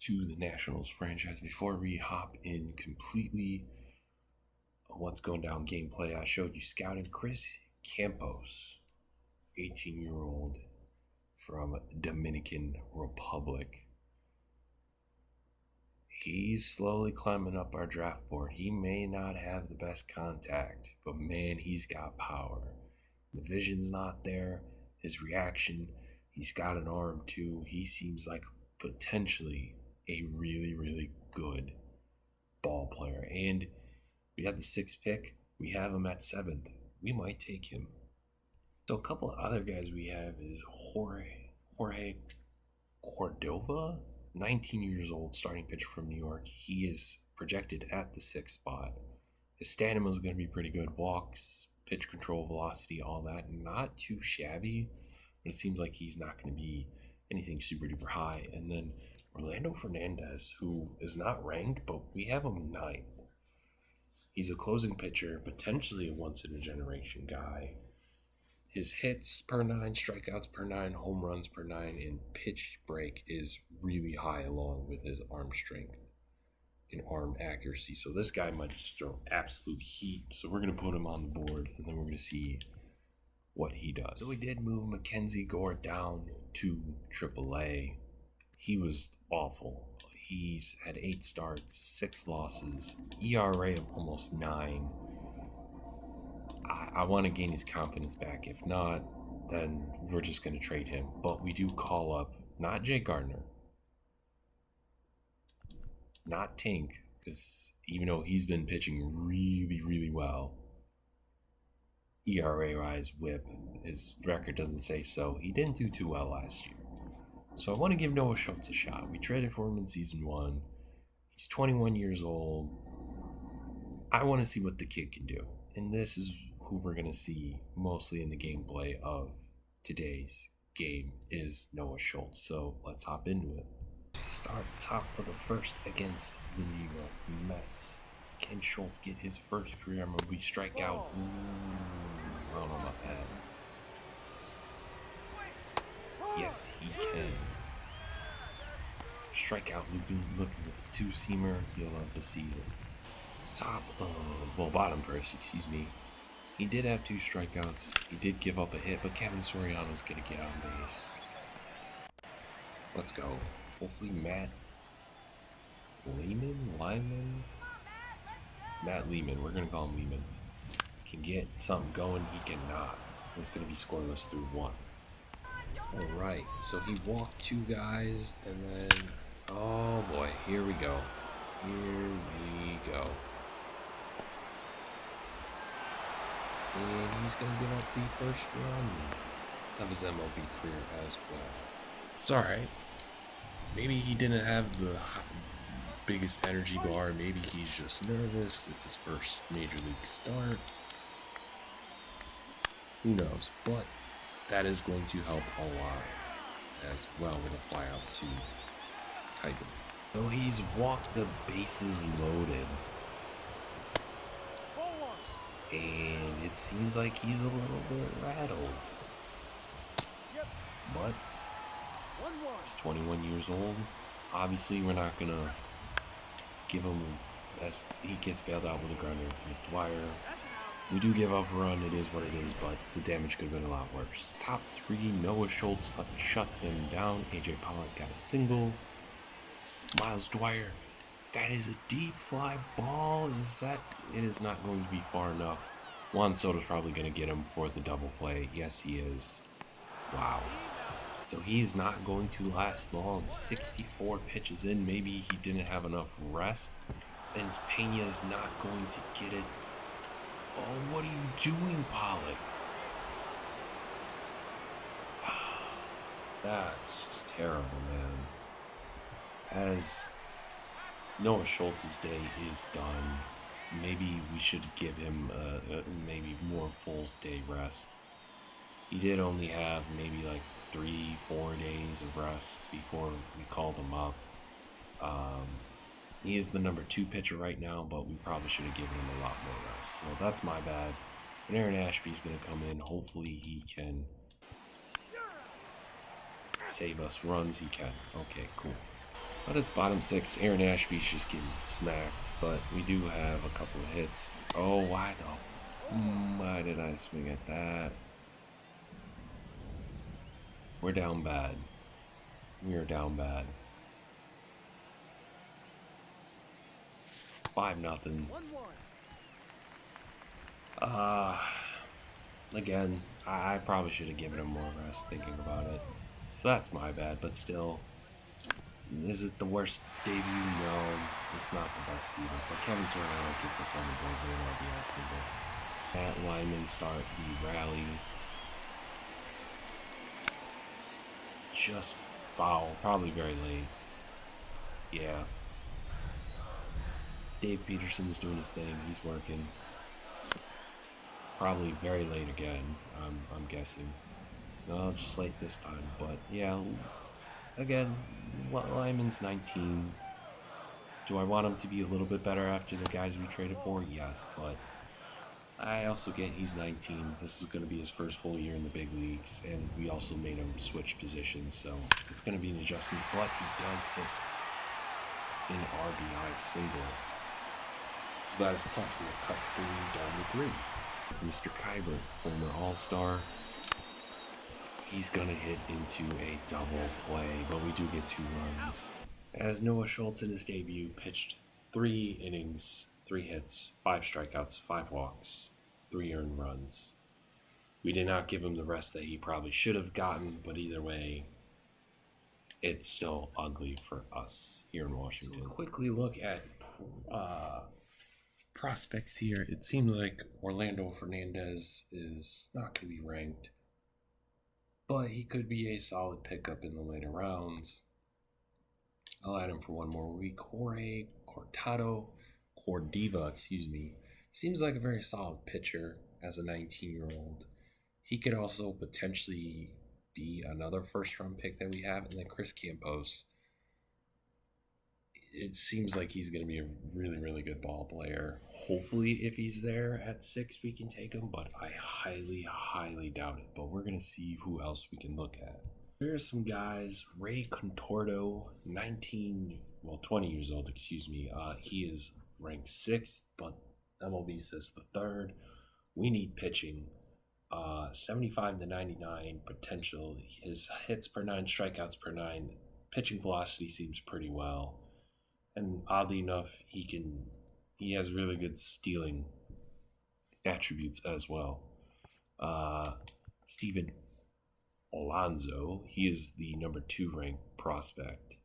to the Nationals franchise. Before we hop in completely on what's going down gameplay, I showed you scouting Chris Campos, 18-year-old from Dominican Republic. He's slowly climbing up our draft board. He may not have the best contact, but man, he's got power. The vision's not there. His reaction, he's got an arm too. He seems like potentially a really, really good ball player. And we have the 6th pick. We have him at 7th. We might take him. So a couple of other guys we have is Jorge Cordova, 19 years old, starting pitcher from New York. He is projected at the 6th spot. His stamina is going to be pretty good. Walks, pitch control, velocity, all that. Not too shabby, but it seems like he's not going to be anything super duper high. And then Orlando Fernandez, who is not ranked, but we have him 9th. He's a closing pitcher, potentially a once-in-a-generation guy. His hits per 9, strikeouts per 9, home runs per 9, and pitch break is really high along with his arm strength and arm accuracy. So this guy might just throw absolute heat. So we're going to put him on the board, and then we're going to see what he does. So we did move Mackenzie Gore down to AAA. He was awful. He's had 8 starts, 6 losses, ERA of almost 9. I want to gain his confidence back. If not, then we're just going to trade him. But we do call up not Jay Gardner, not Tank, because even though he's been pitching really, really well, ERA-wise, whip, his record doesn't say so. He didn't do too well last year. So I want to give Noah Schultz a shot. We traded for him in Season 1. He's 21 years old. I want to see what the kid can do. And this is who we're going to see mostly in the gameplay of today's game is Noah Schultz. So let's hop into it. Start top of the first against the New York Mets. Can Schultz get his first career MLB strikeout? I don't know about that. Yes, he can. Strikeout looking with the 2-seamer. You'll love to see it. Bottom first, excuse me. He did have 2 strikeouts. He did give up a hit, but Kevin Soriano's going to get on base. Let's go. Hopefully Matt Lehman, we're going to call him Lehman, can get something going. He cannot. It's going to be scoreless through 1. Alright, so he walked 2 guys, and then, oh boy, here we go. And he's going to give up the first run of his MLB career as well. It's alright. Maybe he didn't have the biggest energy bar. Maybe he's just nervous. It's his first major league start. Who knows? But that is going to help a lot as well with a fly out to Tiger. So he's walked the bases loaded. And it seems like he's a little bit rattled. But he's 21 years old. Obviously, we're not going to give him, as he gets bailed out with a ground with Dwyer. We do give up a run, it is what it is, but the damage could have been a lot worse. Top 3, Noah Schultz shut them down. AJ Pollock got a single. Miles Dwyer, that is a deep fly ball. It is not going to be far enough. Juan Soto's probably going to get him for the double play. Yes, he is. Wow. So he's not going to last long. 64 pitches in. Maybe he didn't have enough rest. And Pena's not going to get it. Oh, what are you doing, Pollock? That's just terrible, man. As Noah Schultz's day is done, maybe we should give him maybe more full day rest. He did only have maybe like 3-4 days of rest before we called him up. He is the number 2 pitcher right now, but we probably should have given him a lot more rest. So that's my bad. And Aaron Ashby's going to come in. Hopefully he can save us runs. He can. Okay, cool. But it's bottom six. Aaron Ashby's just getting smacked, but we do have a couple of hits. Oh, why though? Why did I swing at that? We're down bad. We are down bad. 5-0. Again, I probably should have given him more rest thinking about it. So that's my bad, but still. Is it the worst debut? No, it's not the best either. But Kevin Soriano gets us on the board for an RBI single. Matt Lyman start the rally. Just foul. Probably very late. Yeah. Dave Peterson's doing his thing. He's working. Probably very late again, I'm guessing. No, just late this time. But yeah, again, Lyman's 19. Do I want him to be a little bit better after the guys we traded for? Yes, but I also get he's 19. This is going to be his first full year in the big leagues, and we also made him switch positions, so it's going to be an adjustment. But he does hit an RBI single. So that is clutch. We'll cut 3 down to 3. Mr. Kybert, former All-Star. He's going to hit into a double play, but we do get 2 runs. As Noah Schultz in his debut pitched 3 innings, 3 hits, 5 strikeouts, 5 walks, 3 earned runs. We did not give him the rest that he probably should have gotten, but either way, it's still ugly for us here in Washington. So quickly look at prospects here. It seems like Orlando Fernandez is not going to be ranked, but he could be a solid pickup in the later rounds. I'll add him for one more week. Jorge Cordiva, seems like a very solid pitcher as a 19-year-old. He could also potentially be another first-round pick that we have. And then Chris Campos, it seems like he's going to be a really, really good ball player. Hopefully, if he's there at 6, we can take him, but I highly, highly doubt it. But we're going to see who else we can look at. Here are some guys. Ray Contordo, 20 years old, he is ranked 6th, but MLB says the 3rd. We need pitching. 75 to 99 potential. His hits per 9, strikeouts per 9. Pitching velocity seems pretty well. And oddly enough, he has really good stealing attributes as well. Steven Alonso, he is the number 2 ranked prospect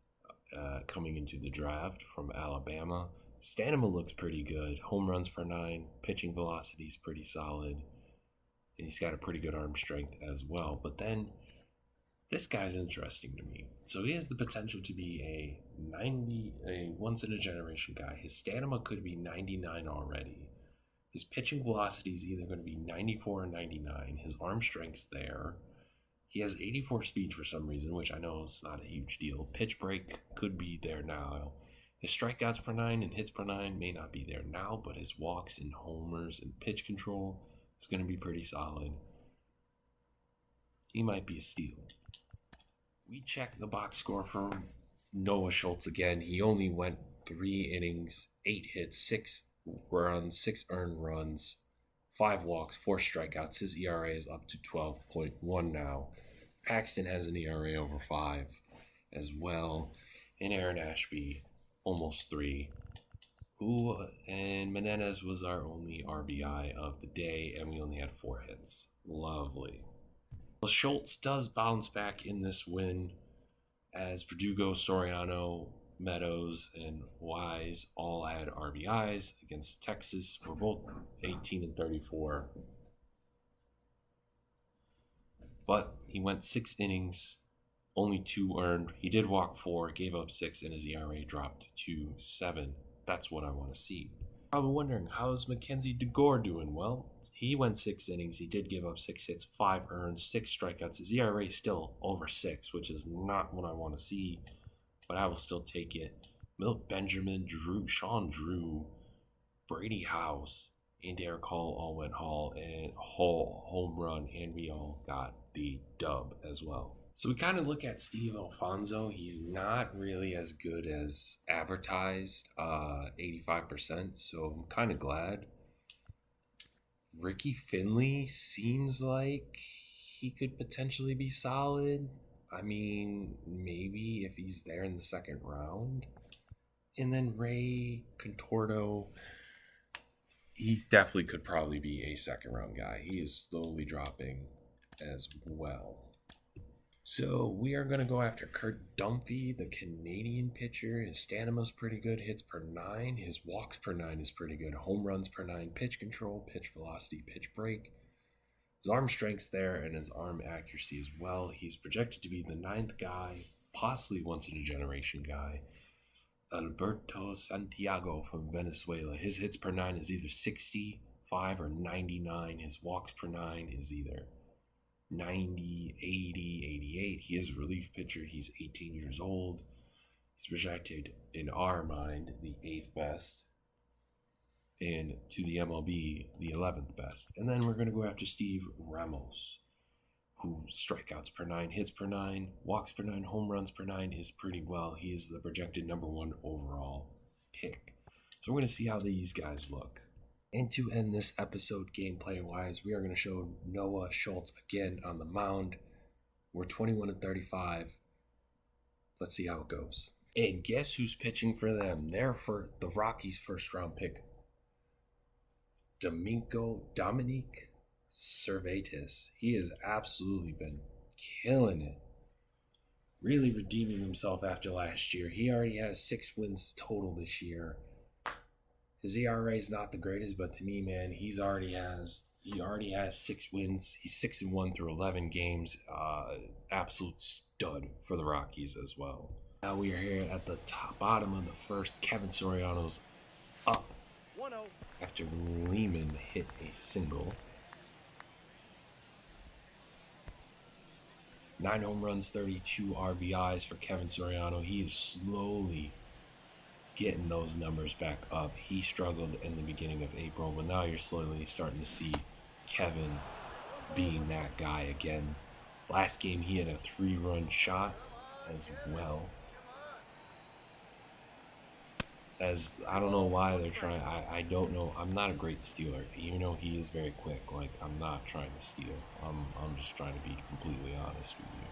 coming into the draft from Alabama. Stamina looks pretty good. Home runs per 9, pitching velocity is pretty solid. And he's got a pretty good arm strength as well. But then, this guy's interesting to me. So he has the potential to be a once-in-a-generation guy. His stamina could be 99 already. His pitching velocity is either going to be 94 or 99. His arm strength's there. He has 84 speed for some reason, which I know is not a huge deal. Pitch break could be there now. His strikeouts per 9 and hits per 9 may not be there now, but his walks and homers and pitch control is going to be pretty solid. He might be a steal. We check the box score for Noah Schultz again. He only went 3 innings, 8 hits, 6 runs, 6 earned runs, 5 walks, 4 strikeouts. His ERA is up to 12.1 now. Paxton has an ERA over 5 as well. And Aaron Ashby, almost 3. And Menendez was our only RBI of the day, and we only had 4 hits. Lovely. Well, Schultz does bounce back in this win, as Verdugo, Soriano, Meadows, and Wise all had RBIs against Texas. We're both 18 and 34. But he went 6 innings, only 2 earned. He did walk 4, gave up 6, and his ERA dropped to 7. That's what I want to see. Probably wondering, how's Mackenzie Gore doing? Well, he went 6 innings. He did give up 6 hits, 5 earned, 6 strikeouts. His ERA is still over 6, which is not what I want to see, but I will still take it. Milt Benjamin, Sean Drew, Brady House, and Derek Hall all went home run, and we all got the dub as well. So we kind of look at Steve Alfonso. He's not really as good as advertised, 85%. So I'm kind of glad. Ricky Finley seems like he could potentially be solid. I mean, maybe if he's there in the second round. And then Ray Contorto, he definitely could probably be a second round guy. He is slowly dropping as well. So we are going to go after Kurt Dunphy, the Canadian pitcher. His stamina's pretty good. Hits per 9. His walks per 9 is pretty good. Home runs per 9. Pitch control, pitch velocity, pitch break. His arm strength's there and his arm accuracy as well. He's projected to be the 9th guy, possibly once in a generation guy. Alberto Santiago from Venezuela. His hits per 9 is either 65 or 99. His walks per 9 is either 90, 80, 88. He is a relief pitcher. He's 18 years old. He's projected, in our mind, the 8th best. And to the MLB, the 11th best. And then we're going to go after Steve Ramos, who strikeouts per 9, hits per 9, walks per 9, home runs per 9 is pretty well. He is the projected number 1 overall pick. So we're going to see how these guys look. And to end this episode gameplay-wise, we are going to show Noah Schultz again on the mound. We're 21-35. Let's see how it goes. And guess who's pitching for them? They're for the Rockies' first-round pick, Dominique Cervantes. He has absolutely been killing it. Really redeeming himself after last year. He already has 6 wins total this year. His ERA is not the greatest, but to me, man, he already has 6 wins. He's 6-1 through 11 games. Absolute stud for the Rockies as well. Now we are here at the bottom of the first. Kevin Soriano's up after Lehman hit a single. 9 home runs, 32 RBIs for Kevin Soriano. He is slowly getting those numbers back up. He struggled in the beginning of April, but now you're slowly starting to see Kevin being that guy again. Last game, he had a 3-run shot as well. As I don't know why they're trying. I don't know. I'm not a great stealer, even though he is very quick. Like, I'm not trying to steal. I'm just trying to be completely honest with you.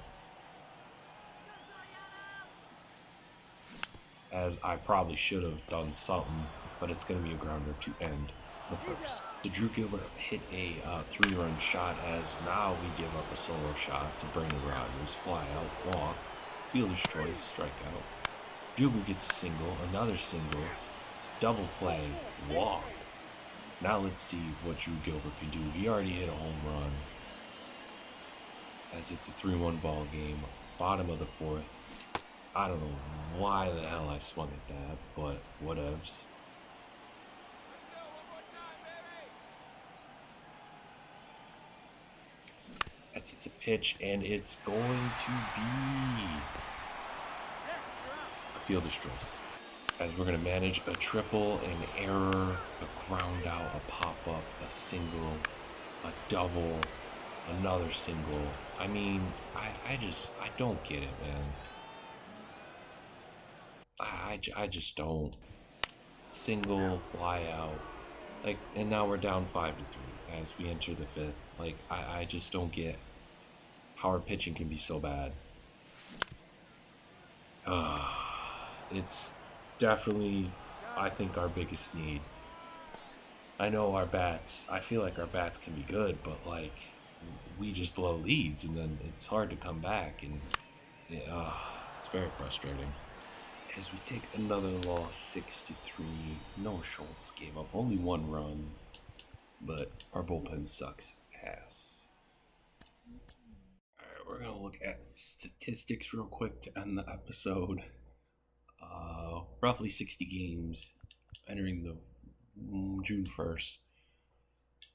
As I probably should have done something, but it's going to be a grounder to end the first. So Drew Gilbert hit a 3-run shot, as now we give up a solo shot to Brandon Rogers. Fly out, walk, fielder's choice, strikeout. Bugle gets a single, another single, double play, walk. Now let's see what Drew Gilbert can do. He already hit a home run, as it's a 3-1 ball game, bottom of the 4th. I don't know why the hell I swung at that, but whatevs. It's a pitch, and it's going to be a fielder's choice. As we're going to manage a triple, an error, a ground out, a pop-up, a single, a double, another single. I mean, I don't get it, man. I just don't. Single, fly out. Like, and now we're down 5-3 as we enter the 5th. Like, I just don't get how our pitching can be so bad. It's definitely, I think, our biggest need. I know our bats, I feel like our bats can be good, but, like, we just blow leads, and then it's hard to come back, and it's very frustrating. As we take another loss, 6-3. Noah Schultz gave up only 1 run, but our bullpen sucks ass. Alright, we're going to look at statistics real quick to end the episode. Roughly 60 games entering the June 1st.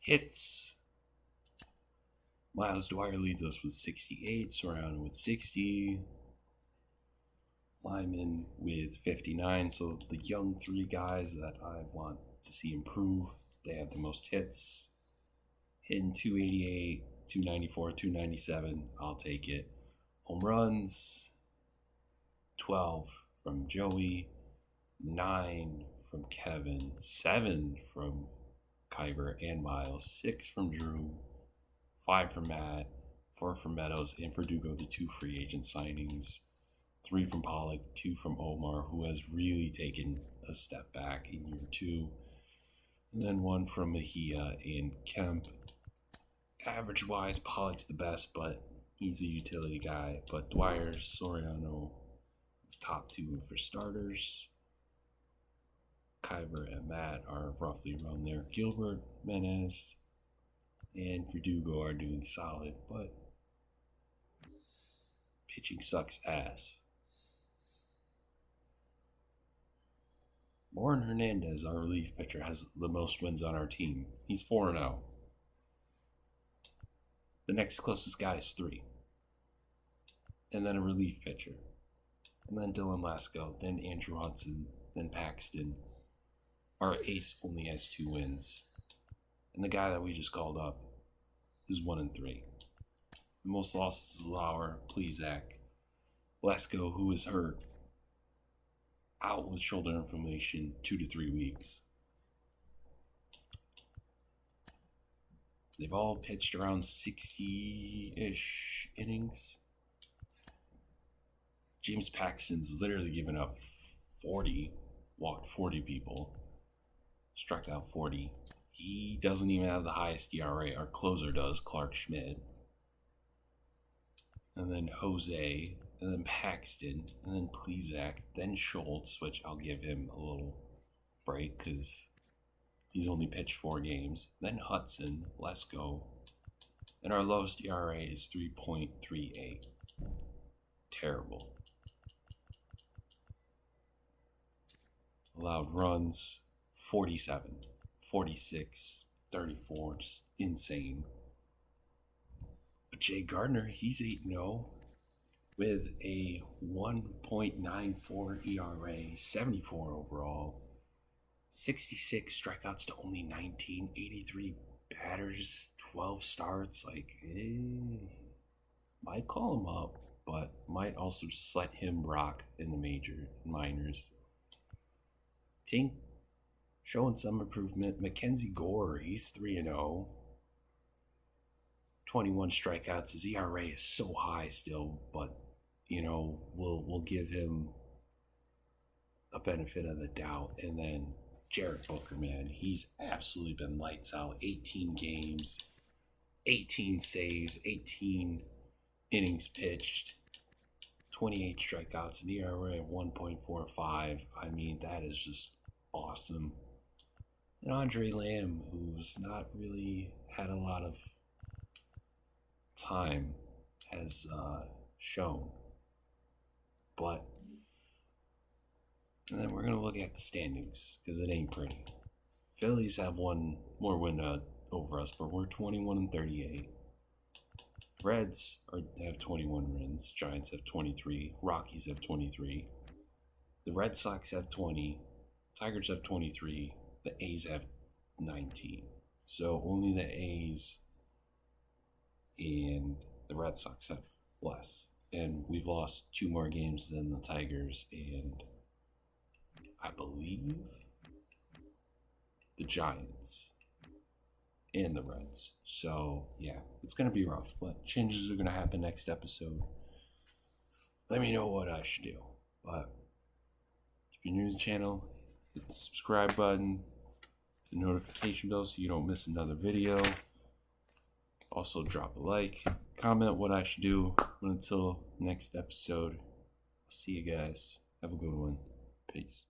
Hits. Miles Dwyer leads us with 68, Soriano with 60. Lyman with 59. So the young 3 guys that I want to see improve, they have the most hits. Hitting 288, 294, 297. I'll take it. Home runs, 12 from Joey, 9 from Kevin, 7 from Kyber and Miles, 6 from Drew, 5 from Matt, 4 from Meadows, and for Dugo, the 2 free agent signings, 3 from Pollock, 2 from Omar, who has really taken a step back in year 2, and then 1 from Mejia and Kemp. Average-wise, Pollock's the best, but he's a utility guy. But Dwyer, Soriano, top 2 for starters. Kyber and Matt are roughly around there. Gilbert, Menez, and Verdugo are doing solid, but pitching sucks ass. Warren Hernandez, our relief pitcher, has the most wins on our team. He's 4-0. The next closest guy is 3. And then a relief pitcher. And then Dylan Lasco, then Andrew Hudson, then Paxton. Our ace only has 2 wins. And the guy that we just called up is 1-3. The most losses is Lauer, Plezak, Lasco, who is hurt, out with shoulder inflammation 2 to 3 weeks. They've all pitched around 60-ish innings. James Paxton's literally given up 40, walked 40 people, struck out 40. He doesn't even have the highest ERA. Our closer does, Clark Schmidt. And then Jose, and then Paxton, and then Plezak, then Schultz, which I'll give him a little break because he's only pitched 4 games. Then Hudson, Lesko. And our lowest ERA is 3.38. Terrible. Allowed runs, 47, 46, 34, just insane. But Jay Gardner, he's 8-0 with a 1.94 ERA, 74 overall, 66 strikeouts to only 19, 83 batters, 12 starts. Might call him up, but might also just let him rock in the minors. Tink showing some improvement. Mackenzie Gore, he's 3-0. 21 strikeouts. His ERA is so high still, but we'll give him a benefit of the doubt. And then Jared Booker, man, he's absolutely been lights out. 18 games, 18 saves, 18 innings pitched, 28 strikeouts, an ERA of 1.45. I mean, that is just awesome. And Andre Lamb, who's not really had a lot of time, has shown. And then we're going to look at the standings because it ain't pretty. Phillies have one more win over us, but we're 21-38. Reds have 21 wins. Giants have 23. Rockies have 23. The Red Sox have 20. Tigers have 23. The A's have 19. So only the A's and the Red Sox have less. And we've lost 2 more games than the Tigers and I believe the Giants and the Reds. So yeah, it's going to be rough, but changes are going to happen next episode. Let me know what I should do. But if you're new to the channel, hit the subscribe button, the notification bell so you don't miss another video. Also drop a like, comment what I should do. But until next episode, I'll see you guys. Have a good one. Peace.